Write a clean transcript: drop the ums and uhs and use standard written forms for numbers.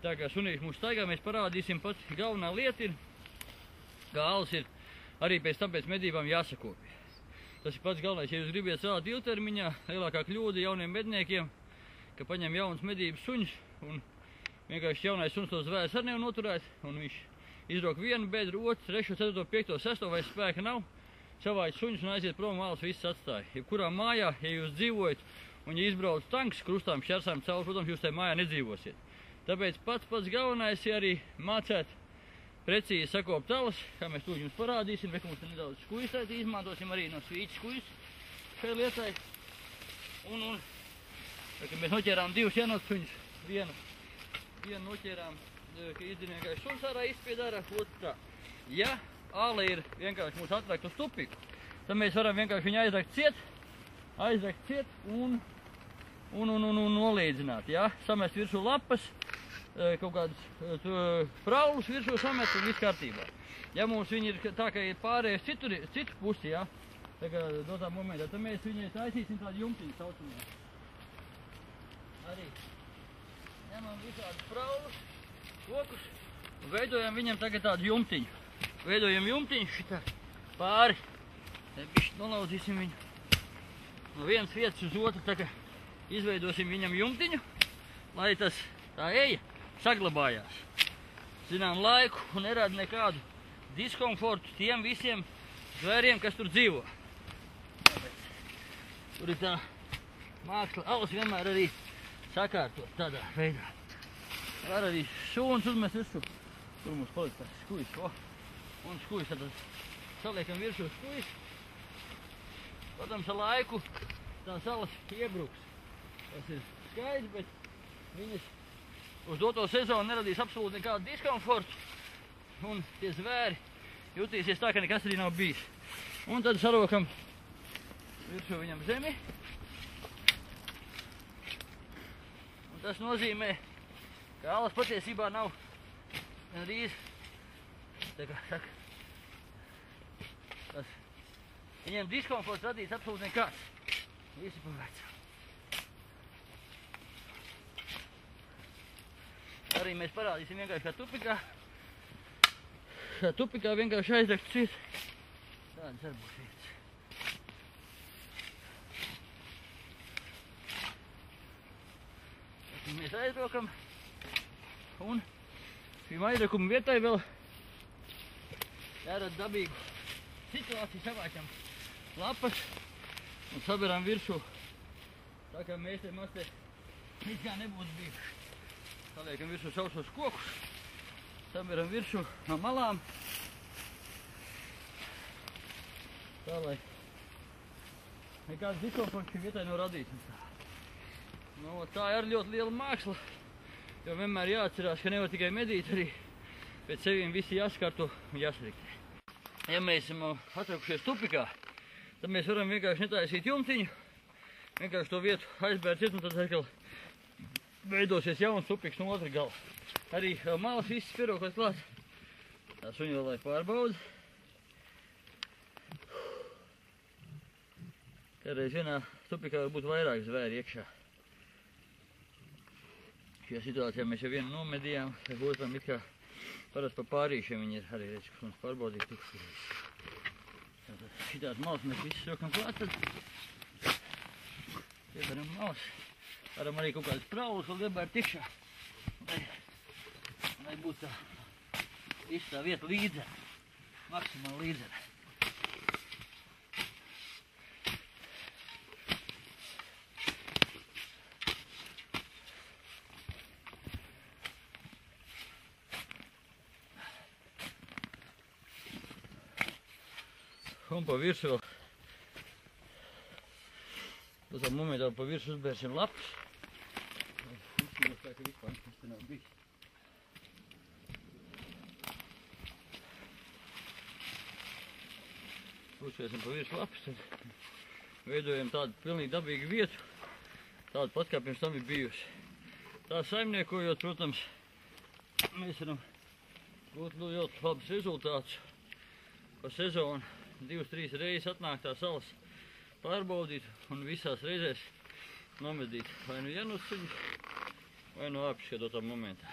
Tā kā sunīši mūs staigā, mēs parādīsim pats galvenā lieta ir, ka alas ir arī pēc tam pēc medībām jāsakopja. Tas ir pats galvenais, ja jūs gribiet strādāt ilgtermiņā, lielākā kļūda jauniem medniekiem, ka paņem jaunas medības suņus un vienkārši jaunais suns to zvērs arī nevar noturēt, un viņš izrok vienu bedru, otru, trešu, ceturto, piekto, sesto, vai spēka nav, savāc suņus un aiziet prom, alas viss atstāja. Jebkurā mājā, ja jūs dzīvojat un ja izbrauc tanks krustām, šķersām cauri, protams, jūs tajā mājā nedzīvosiet. Tāpēc pats gaunais ir arī mācēt precīzi sakopt alas, kā mēs tūlīt jums parādīsim, bet mums te nedaudz skuisēt, izmantosim arī no svīķa skuis šai lietai. Un mēs noķērām divus janotus suņus, vienu noķērām, ka izdzinājām suns ārā, izspied ārā, otru tā. Ja ala ir vienkārši mūs atrakt uz tupiku, tad mēs varam vienkārši viņu aizrakt ciet un nolīdzināt, ja? Samest virsū lapas, kaut kādas praulus virsū samet un viss kārtībā. Ja mums viņi ir tā, ka ir pārējais citu pusi, ja? Tā kā dotā momentā, tad mēs viņai taisīsim tādu jumtiņu saucamā. Arī ņemam visādus praulus, kokus un veidojam viņam tagad tādu jumtiņu. Veidojam jumtiņu šitā pāri, bišķi nolauzīsim viņu no vienas vietas uz otru, tā kā izveidosim viņam jumtiņu, lai tas tā eja saglabājās zinām laiku un nerada nekādu diskomfortu tiem visiem zvēriem, kas tur dzīvo. Tur ir tā māksla, alas vienmēr arī sakārtot tādā veidā. Var arī šūns uzmest virsū. Tur mums paliek tāds skuis, un skuis, tad saliekam virsū skuis. Protams, ar laiku tās alas iebruks. Tas ir skaidrs, bet viņas uz doto sezonu neradīs absolūti nekādu diskomfortu. Un tie zvēri jutīsies tā, ka nekas arī nav bijis. Un tad sarokam virsū viņam zemi. Un tas nozīmē, ka alas patiesībā nav gandrīz, tā kā saka, tas viņiem diskomforts radīs absolūti nekāds. Visi pavērts. Arī mēs parādīsim vienkārši kā tupikā. Kā tupikā vienkārši aizrakt ciet. Tādas arī būs vietas. Tad mēs aizrokam. Un šīm aizrakuma vietai vēl jārada dabīgu situāciju, savāķam lapas un saberam virsū. Tā kā mēs te maz te it kā nebūtu bijuši. Saliekam virsū sausos kokus, saberam virsū no malām. Tā, lai nekāds diskomforts šī vietai nav radīts. No, tā ir ļoti liela māksla, jo vienmēr jāatcerās, ka nevar tikai medīt, arī pēc sevīm visi jāskārto un jāsariktē. Ja mēs esam atrakušies tupikā, tad mēs varam vienkārši netaisīt jumtiņu, vienkārši to vietu aizbērt ciet un tad atkal veidosies jauns tupiks no otra gala. Arī malas viss pierokot klāt. Tā suņi vēl lai pārbauda. Kādreiz vienā tupikā var būt vairāk zvēri iekšā. Šajā situācijā mēs jau vienu nomedījām, otram it kā parasti pa pārīšiem viņi ir arī redz, kas mums pārbaudīt tukšs. Šitās malas mēs visus rokam klāt, tad ieberam malas. Varam arī kaut kādas praulus vēl iebērt iekšā, lai būtu viss tā vieta līdzera, maksimāli līdzera. Un pa virsu vēl, tādā momentā pa virsu uzbērsim lapas. Izskatās tā, ka vispār tas te nav bijis. Uzbērsim pa virsu lapas, tad veidojam tādu pilnīgi dabīgu vietu, tādu pat kā pirms tam ir bijusi. Tā saimniekojot, protams, mēs varam gūt ļoti labus rezultātus pa sezonu. 2-3 reizes atnāk tās alas pārbaudīt un visās reizēs nomedīt vai nu janus suņus, vai nu apšķiedotā momentā.